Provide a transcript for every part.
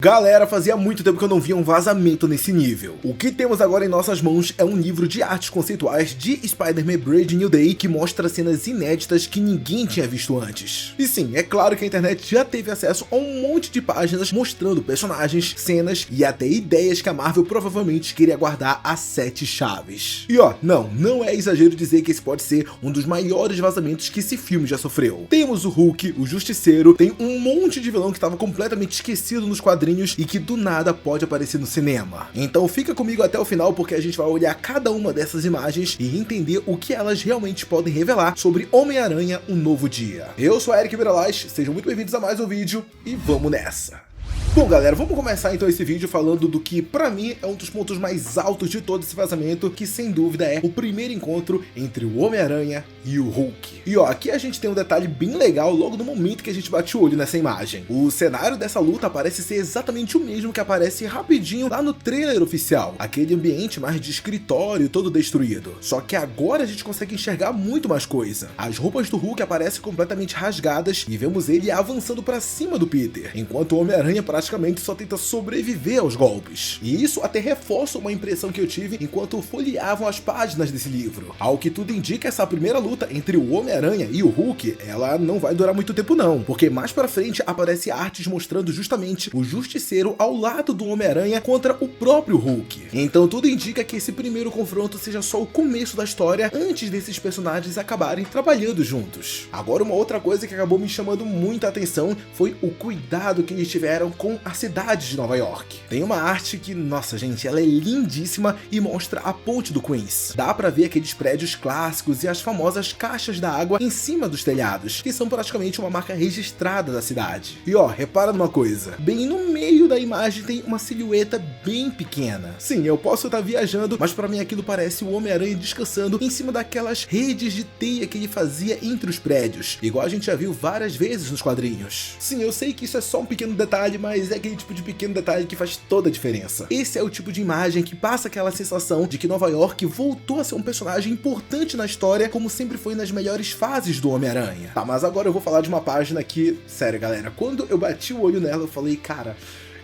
Galera, fazia muito tempo que eu não via um vazamento nesse nível. O que temos agora em nossas mãos é um livro de artes conceituais de Spider-Man Brave New Day que mostra cenas inéditas que ninguém tinha visto antes. E sim, é claro que a internet já teve acesso a um monte de páginas mostrando personagens, cenas e até ideias que a Marvel provavelmente queria guardar a 7 chaves. E ó, não é exagero dizer que esse pode ser um dos maiores vazamentos que esse filme já sofreu. Temos o Hulk, o Justiceiro, tem um monte de vilão que estava completamente esquecido nos quadrinhos e que do nada pode aparecer no cinema. Então fica comigo até o final porque a gente vai olhar cada uma dessas imagens e entender o que elas realmente podem revelar sobre Homem-Aranha: Um Novo Dia. Eu sou Eric Viralaz, sejam muito bem-vindos a mais um vídeo e vamos nessa! Bom galera, vamos começar então esse vídeo falando do que pra mim é um dos pontos mais altos de todo esse vazamento, que sem dúvida é o primeiro encontro entre o Homem-Aranha e o Hulk. E ó, aqui a gente tem um detalhe bem legal logo no momento que a gente bate o olho nessa imagem. O cenário dessa luta parece ser exatamente o mesmo que aparece rapidinho lá no trailer oficial, aquele ambiente mais de escritório todo destruído. Só que agora a gente consegue enxergar muito mais coisa. As roupas do Hulk aparecem completamente rasgadas e vemos ele avançando pra cima do Peter, enquanto o Homem-Aranha praticamente só tenta sobreviver aos golpes. E isso até reforça uma impressão que eu tive enquanto folheavam as páginas desse livro. Ao que tudo indica, essa primeira luta entre o Homem-Aranha e o Hulk, ela não vai durar muito tempo não, porque mais pra frente aparece artes mostrando justamente o Justiceiro ao lado do Homem-Aranha contra o próprio Hulk. Então tudo indica que esse primeiro confronto seja só o começo da história, antes desses personagens acabarem trabalhando juntos. Agora, uma outra coisa que acabou me chamando muita atenção foi o cuidado que eles tiveram com a cidade de Nova York. Tem uma arte que, nossa gente, ela é lindíssima e mostra a ponte do Queens. Dá pra ver aqueles prédios clássicos e as famosas caixas da água em cima dos telhados, que são praticamente uma marca registrada da cidade. E ó, repara numa coisa, bem no meio da imagem tem uma silhueta bem pequena. Sim, eu posso estar viajando, mas pra mim aquilo parece o Homem-Aranha descansando em cima daquelas redes de teia que ele fazia entre os prédios, igual a gente já viu várias vezes nos quadrinhos. Sim, eu sei que isso é só um pequeno detalhe, mas é aquele tipo de pequeno detalhe que faz toda a diferença. Esse é o tipo de imagem que passa aquela sensação de que Nova York voltou a ser um personagem importante na história, como sempre foi nas melhores fases do Homem-Aranha. Tá, mas agora eu vou falar de uma página que, sério galera, quando eu bati o olho nela eu falei, cara,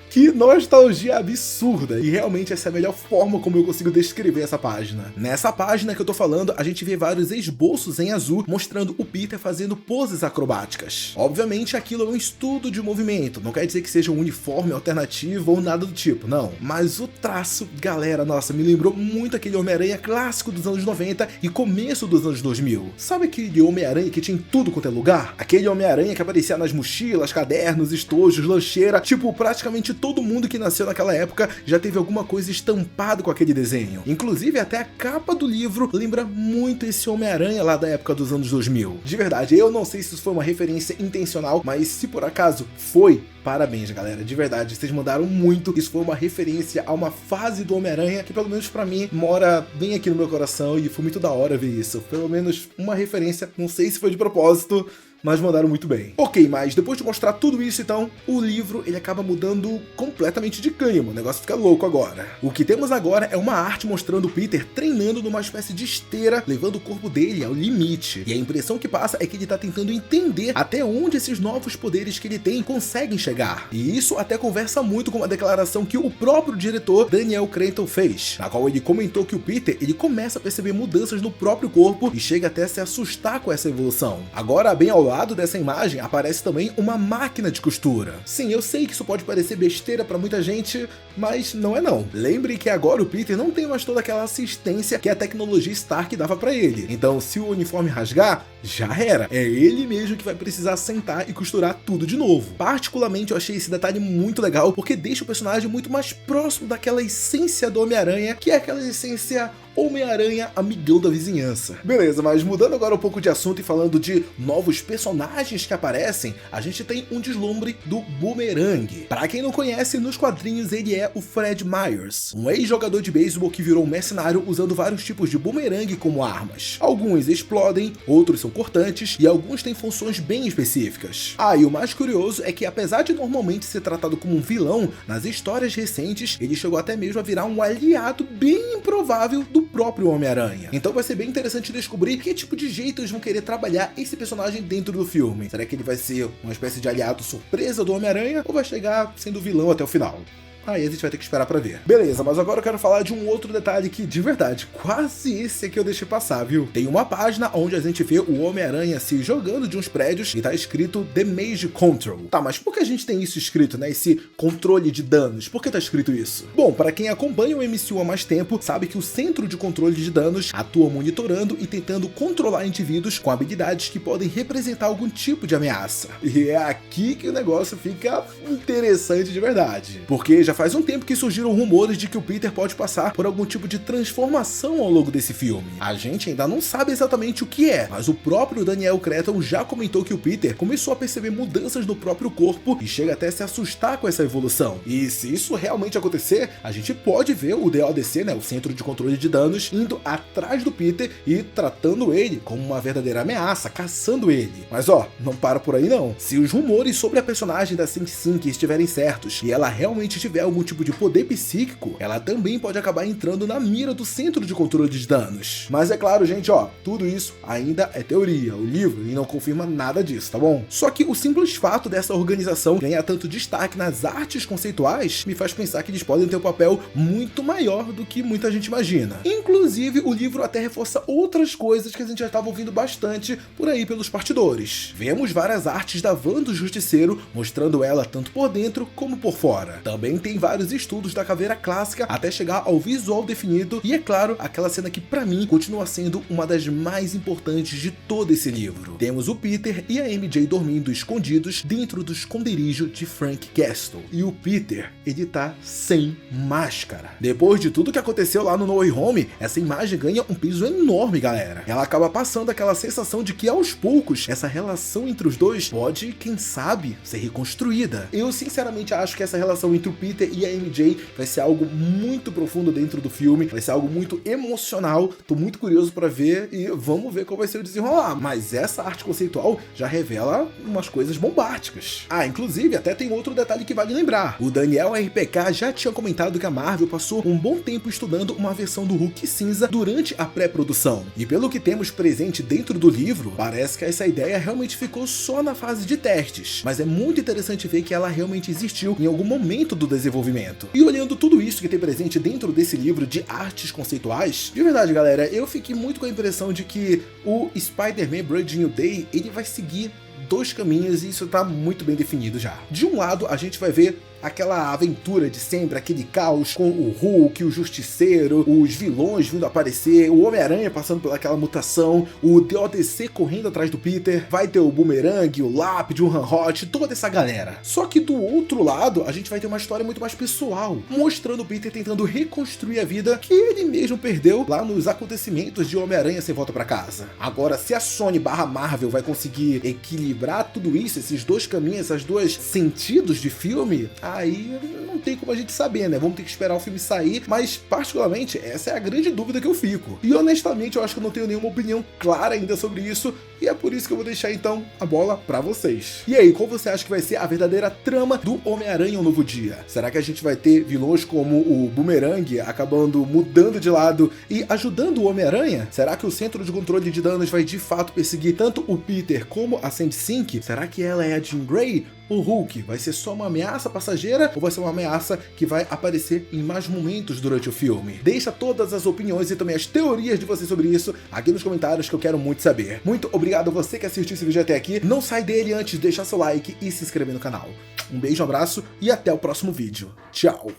que nostalgia absurda, e realmente essa é a melhor forma como eu consigo descrever essa página. Nessa página que eu tô falando, a gente vê vários esboços em azul mostrando o Peter fazendo poses acrobáticas. Obviamente aquilo é um estudo de movimento, não quer dizer que seja um uniforme alternativo ou nada do tipo, não. Mas o traço, galera, nossa, me lembrou muito aquele Homem-Aranha clássico dos anos 90 e começo dos anos 2000. Sabe aquele Homem-Aranha que tinha em tudo quanto é lugar? Aquele Homem-Aranha que aparecia nas mochilas, cadernos, estojos, lancheira, tipo, praticamente todo mundo que nasceu naquela época já teve alguma coisa estampada com aquele desenho. Inclusive até a capa do livro lembra muito esse Homem-Aranha lá da época dos anos 2000. De verdade, eu não sei se isso foi uma referência intencional, mas se por acaso foi, parabéns galera, de verdade, vocês mandaram muito. Isso foi uma referência a uma fase do Homem-Aranha que pelo menos pra mim mora bem aqui no meu coração e foi muito da hora ver isso. Pelo menos uma referência, não sei se foi de propósito, mas mandaram muito bem. Ok, mas depois de mostrar tudo isso então, o livro ele acaba mudando completamente de clima, o negócio fica louco agora. O que temos agora é uma arte mostrando o Peter treinando numa espécie de esteira, levando o corpo dele ao limite. E a impressão que passa é que ele tá tentando entender até onde esses novos poderes que ele tem conseguem chegar. E isso até conversa muito com uma declaração que o próprio diretor Daniel Cretton fez, na qual ele comentou que o Peter ele começa a perceber mudanças no próprio corpo e chega até a se assustar com essa evolução. Agora, bem ao lado dessa imagem aparece também uma máquina de costura. Sim, eu sei que isso pode parecer besteira pra muita gente, mas não é não. Lembre que agora o Peter não tem mais toda aquela assistência que a tecnologia Stark dava pra ele. Então, se o uniforme rasgar, já era. É ele mesmo que vai precisar sentar e costurar tudo de novo. Particularmente eu achei esse detalhe muito legal, porque deixa o personagem muito mais próximo daquela essência do Homem-Aranha, que é aquela essência Homem-Aranha amigão da vizinhança. Beleza, mas mudando agora um pouco de assunto e falando de novos personagens que aparecem, a gente tem um deslumbre do Boomerang. Pra quem não conhece, nos quadrinhos ele é o Fred Myers, um ex-jogador de beisebol que virou um mercenário usando vários tipos de boomerang como armas. Alguns explodem, outros são cortantes e alguns têm funções bem específicas. Ah, e o mais curioso é que apesar de normalmente ser tratado como um vilão, nas histórias recentes ele chegou até mesmo a virar um aliado bem improvável do próprio Homem-Aranha. Então vai ser bem interessante descobrir que tipo de jeito eles vão querer trabalhar esse personagem dentro do filme. Será que ele vai ser uma espécie de aliado surpresa do Homem-Aranha ou vai chegar sendo vilão até o final? Aí a gente vai ter que esperar pra ver. Beleza, mas agora eu quero falar de um outro detalhe que, de verdade, quase esse aqui eu deixei passar, viu? Tem uma página onde a gente vê o Homem-Aranha se jogando de uns prédios e tá escrito The Mage Control. Tá, mas por que a gente tem isso escrito, né? Esse controle de danos. Por que tá escrito isso? Bom, para quem acompanha o MCU há mais tempo, sabe que o Centro de Controle de Danos atua monitorando e tentando controlar indivíduos com habilidades que podem representar algum tipo de ameaça. E é aqui que o negócio fica interessante de verdade. Porque já faz um tempo que surgiram rumores de que o Peter pode passar por algum tipo de transformação ao longo desse filme. A gente ainda não sabe exatamente o que é, mas o próprio Daniel Cretton já comentou que o Peter começou a perceber mudanças no próprio corpo e chega até a se assustar com essa evolução. E se isso realmente acontecer, a gente pode ver o DODC, né, o Centro de Controle de Danos, indo atrás do Peter e tratando ele como uma verdadeira ameaça, caçando ele. Mas ó, não para por aí não. Se os rumores sobre a personagem da Cindy Sink estiverem certos e ela realmente tiver algum tipo de poder psíquico, ela também pode acabar entrando na mira do Centro de Controle de Danos. Mas é claro, gente, ó, tudo isso ainda é teoria. O livro não confirma nada disso, tá bom? Só que o simples fato dessa organização ganhar tanto destaque nas artes conceituais me faz pensar que eles podem ter um papel muito maior do que muita gente imagina. Inclusive, o livro até reforça outras coisas que a gente já estava ouvindo bastante por aí pelos partidores. Vemos várias artes da Wanda do Justiceiro, mostrando ela tanto por dentro como por fora. Também tem vários estudos da caveira clássica até chegar ao visual definido e, é claro, aquela cena que pra mim continua sendo uma das mais importantes de todo esse livro. Temos o Peter e a MJ dormindo escondidos dentro do esconderijo de Frank Castle. E o Peter, ele tá sem máscara. Depois de tudo que aconteceu lá no No Way Home, essa imagem ganha um peso enorme, galera. Ela acaba passando aquela sensação de que aos poucos essa relação entre os dois pode, quem sabe, ser reconstruída. Eu sinceramente acho que essa relação entre o Peter e a MJ vai ser algo muito profundo dentro do filme, vai ser algo muito emocional. Tô muito curioso pra ver e vamos ver qual vai ser o desenrolar. Mas essa arte conceitual já revela umas coisas bombásticas. Ah, inclusive até tem outro detalhe que vale lembrar. O Daniel RPK já tinha comentado que a Marvel passou um bom tempo estudando uma versão do Hulk cinza durante a pré-produção. E pelo que temos presente dentro do livro, parece que essa ideia realmente ficou só na fase de testes. Mas é muito interessante ver que ela realmente existiu em algum momento do desenvolvimento. E olhando tudo isso que tem presente dentro desse livro de artes conceituais, de verdade, galera, eu fiquei muito com a impressão de que o Spider-Man Brand New Day, ele vai seguir dois caminhos e isso tá muito bem definido já. De um lado, a gente vai ver aquela aventura de sempre, aquele caos com o Hulk, o Justiceiro, os vilões vindo aparecer, o Homem-Aranha passando pelaquela mutação, o DODC correndo atrás do Peter, vai ter o Boomerang, o Lápide, o Han-Hot, toda essa galera. Só que do outro lado, a gente vai ter uma história muito mais pessoal, mostrando o Peter tentando reconstruir a vida que ele mesmo perdeu lá nos acontecimentos de Homem-Aranha sem volta pra casa. Agora, se a Sony / Marvel vai conseguir equilibrar tudo isso, esses dois caminhos, esses dois sentidos de filme, aí não tem como a gente saber, né? Vamos ter que esperar o filme sair, mas particularmente essa é a grande dúvida que eu fico. E honestamente eu acho que eu não tenho nenhuma opinião clara ainda sobre isso, e é por isso que eu vou deixar então a bola pra vocês. E aí, qual você acha que vai ser a verdadeira trama do Homem-Aranha Um Novo Dia? Será que a gente vai ter vilões como o Boomerang acabando mudando de lado e ajudando o Homem-Aranha? Será que o Centro de Controle de Danos vai de fato perseguir tanto o Peter como a Cindy Sink? Será que ela é a Jean Grey? O Hulk vai ser só uma ameaça passageira ou vai ser uma ameaça que vai aparecer em mais momentos durante o filme? Deixa todas as opiniões e também as teorias de vocês sobre isso aqui nos comentários que eu quero muito saber. Muito obrigado a você que assistiu esse vídeo até aqui. Não sai dele antes de deixar seu like e se inscrever no canal. Um beijo, um abraço e até o próximo vídeo. Tchau!